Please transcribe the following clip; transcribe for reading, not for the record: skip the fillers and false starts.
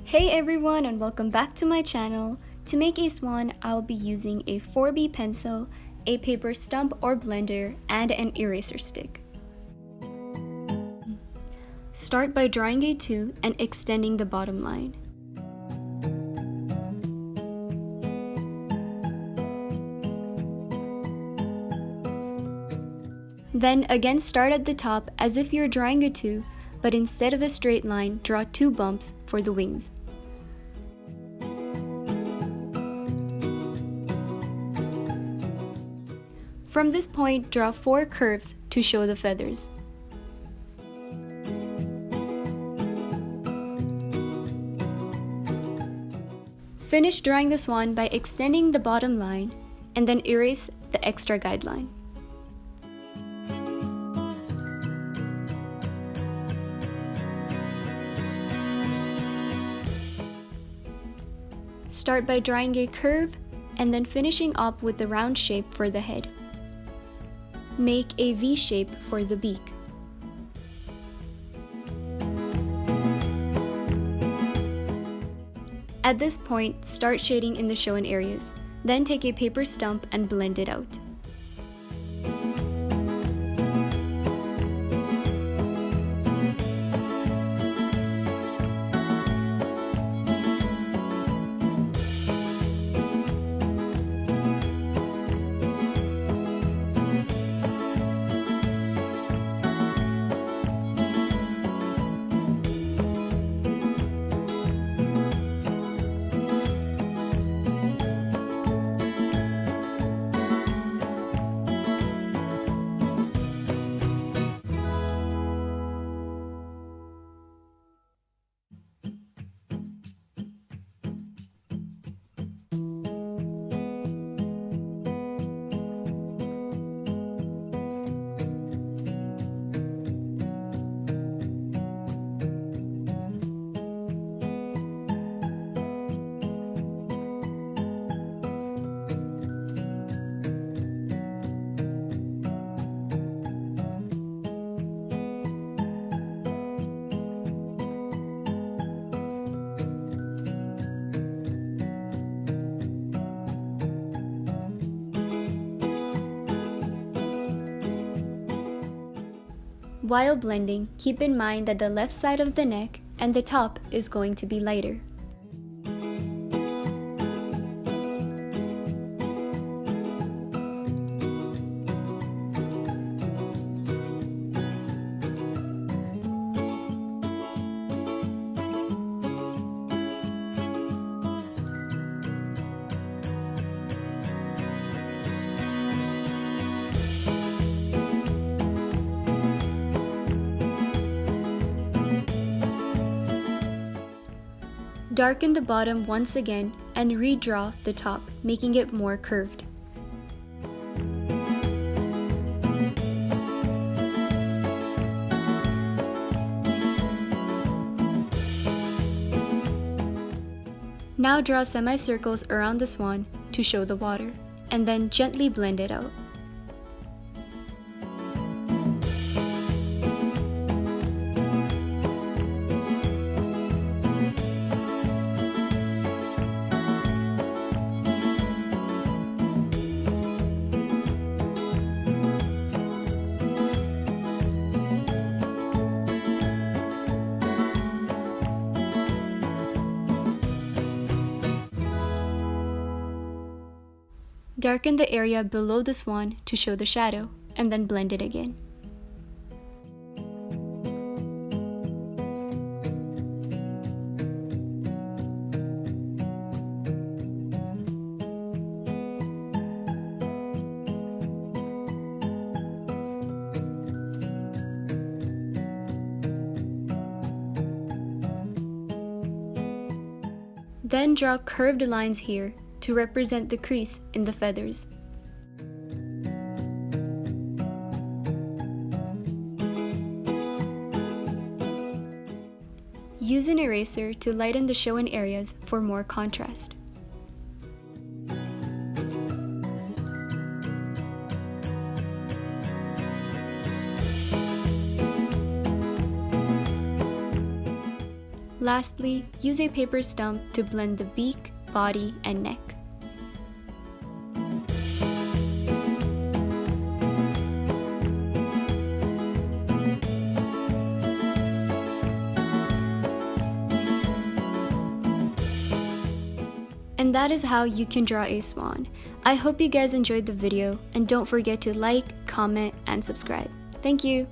Hey everyone, and welcome back to my channel. To make a swan, I'll be using a 4B pencil, a paper stump or blender, and an eraser stick. Start by drawing a 2 and extending the bottom line. Then again start at the top as if you're drawing a 2, but instead of a straight line, draw 2 bumps for the wings. From this point, draw 4 curves to show the feathers. Finish drawing the swan by extending the bottom line and then erase the extra guideline. Start by drawing a curve and then finishing up with the round shape for the head. Make a V shape for the beak. At this point, start shading in the shown areas. Then take a paper stump and blend it out. While blending, keep in mind that the left side of the neck and the top is going to be lighter. Darken the bottom once again and redraw the top, making it more curved. Now draw semicircles around the swan to show the water, and then gently blend it out. Darken the area below the swan to show the shadow, and then blend it again. Then draw curved lines here to represent the crease in the feathers. Use an eraser to lighten the shown areas for more contrast. Lastly, use a paper stump to blend the beak, body, and neck. And that is how you can draw a swan. I hope you guys enjoyed the video, and don't forget to like, comment, and subscribe. Thank you!